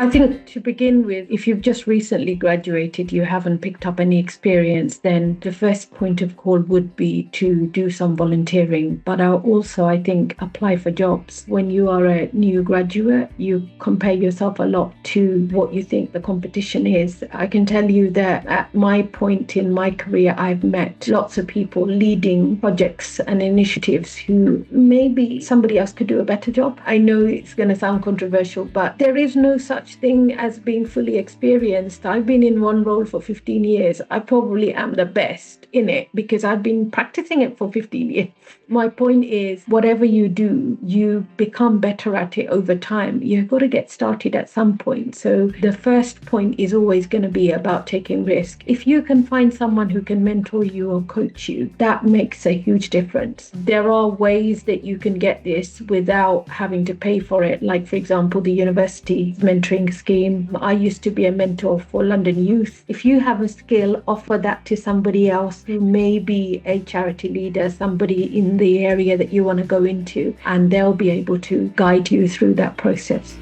I think to begin with, if you've just recently graduated, you haven't picked up any experience, then the first point of call would be to do some volunteering. But I think, apply for jobs. When you are a new graduate, you compare yourself a lot to what you think the competition is. I can tell you that at my point in my career, I've met lots of people leading projects and initiatives who maybe somebody else could do a better job. I know it's going to sound controversial, but there is no such thing as being fully experienced. I've been in one role for 15 years. I probably am the best in it because I've been practicing it for 15 years. My point is, whatever you do, you become better at it over time. You've got to get started at some point. So the first point is always going to be about taking risk. If you can find someone who can mentor you or coach you, that makes a huge difference. There are ways that you can get this without having to pay for it. Like, for example, the university mentoring scheme. I used to be a mentor for London youth. If you have a skill, offer that to somebody else who may be a charity leader, somebody in the area that you want to go into, and they'll be able to guide you through that process.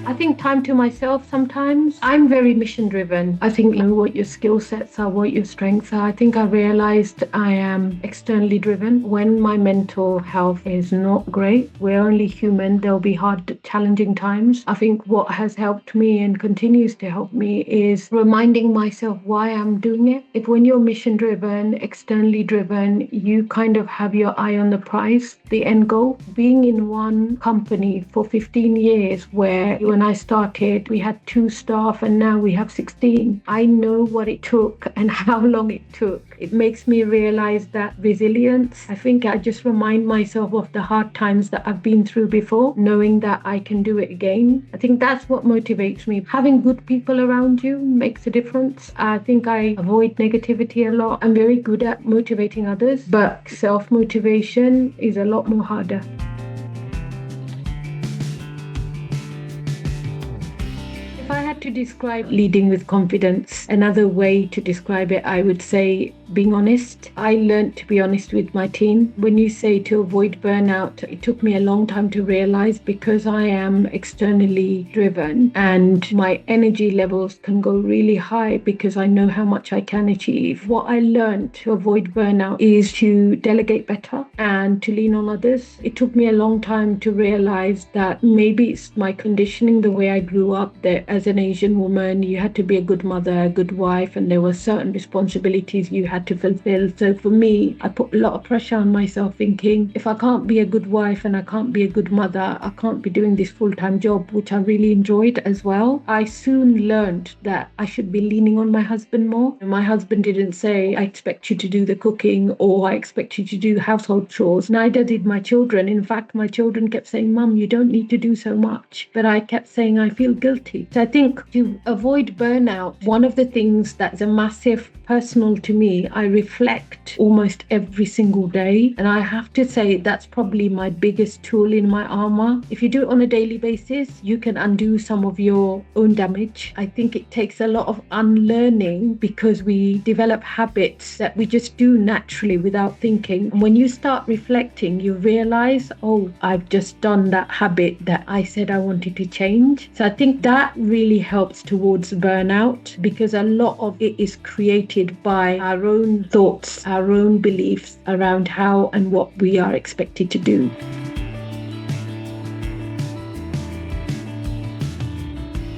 I think time to myself sometimes. I'm very mission driven. I think know what your skill sets are, what your strengths are. I think I realized I am externally driven. When my mental health is not great, we're only human. There'll be hard, challenging times. I think what has helped me and continues to help me is reminding myself why I'm doing it. If when you're mission driven, externally driven, you kind of have your eye on the prize, the end goal. Being in one company for 15 years where when I started, we had 2 staff and now we have 16. I know what it took and how long it took. It makes me realize that resilience. I think I just remind myself of the hard times that I've been through before, knowing that I can do it again. I think that's what motivates me. Having good people around you makes a difference. I think I avoid negativity a lot. I'm very good at motivating others, but self-motivation is a lot more harder. If I had to describe leading with confidence, another way to describe it, I would say being honest. I learned to be honest with my team. When you say to avoid burnout, it took me a long time to realize because I am externally driven and my energy levels can go really high because I know how much I can achieve. What I learned to avoid burnout is to delegate better and to lean on others. It took me a long time to realize that maybe it's my conditioning, the way I grew up, that as an Asian woman, you had to be a good mother, a good wife, and there were certain responsibilities you had to fulfill. So for me, I put a lot of pressure on myself thinking, if I can't be a good wife and I can't be a good mother, I can't be doing this full-time job, which I really enjoyed as well. I soon learned that I should be leaning on my husband more. My husband didn't say, I expect you to do the cooking or I expect you to do household chores. Neither did my children. In fact, my children kept saying, Mum, you don't need to do so much. But I kept saying, I feel guilty. So I think to avoid burnout, one of the things that's a massive personal to me, I reflect almost every single day. And I have to say that's probably my biggest tool in my armor. If you do it on a daily basis, you can undo some of your own damage. I think it takes a lot of unlearning because we develop habits that we just do naturally without thinking. And when you start reflecting, you realize, oh, I've just done that habit that I said I wanted to change. So I think that really helps towards burnout because a lot of it is created by our own thoughts, our own beliefs around how and what we are expected to do.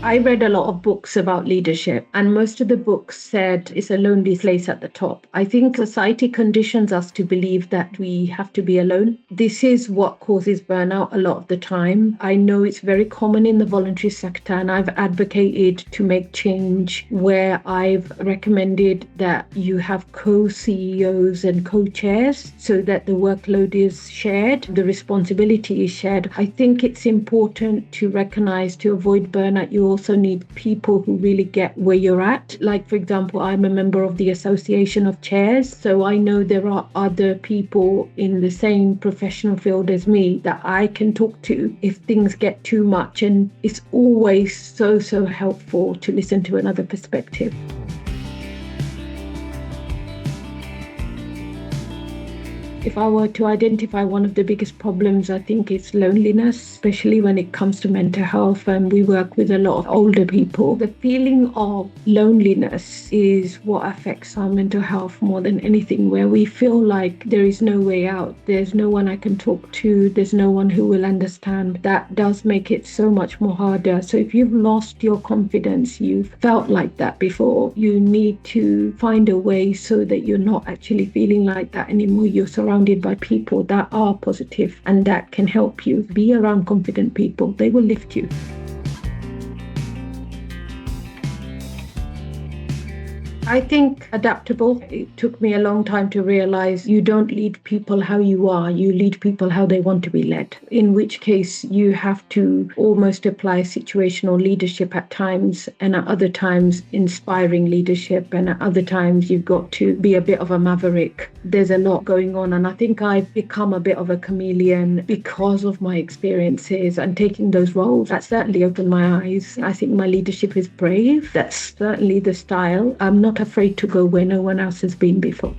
I read a lot of books about leadership, and most of the books said it's a lonely place at the top. I think society conditions us to believe that we have to be alone. This is what causes burnout a lot of the time. I know it's very common in the voluntary sector, and I've advocated to make change where I've recommended that you have co-CEOs and co-chairs so that the workload is shared, the responsibility is shared. I think it's important to recognize to avoid burnout, you also need people who really get where you're at. Like, for example, I'm a member of the Association of Chairs, so I know there are other people in the same professional field as me that I can talk to if things get too much, and it's always so helpful to listen to another perspective. If I were to identify one of the biggest problems, I think it's loneliness, especially when it comes to mental health. And we work with a lot of older people. The feeling of loneliness is what affects our mental health more than anything, where we feel like there is no way out. There's no one I can talk to. There's no one who will understand. That does make it so much more harder. So if you've lost your confidence, you've felt like that before, you need to find a way so that you're not actually feeling like that anymore. You're surrounded by people that are positive and that can help you. Be around confident people. They will lift you. I think adaptable. It took me a long time to realize you don't lead people how you are, you lead people how they want to be led. In which case you have to almost apply situational leadership at times, and at other times inspiring leadership, and at other times you've got to be a bit of a maverick. There's a lot going on, and I think I've become a bit of a chameleon because of my experiences and taking those roles. That certainly opened my eyes. I think my leadership is brave. That's certainly the style. I'm not afraid to go where no one else has been before.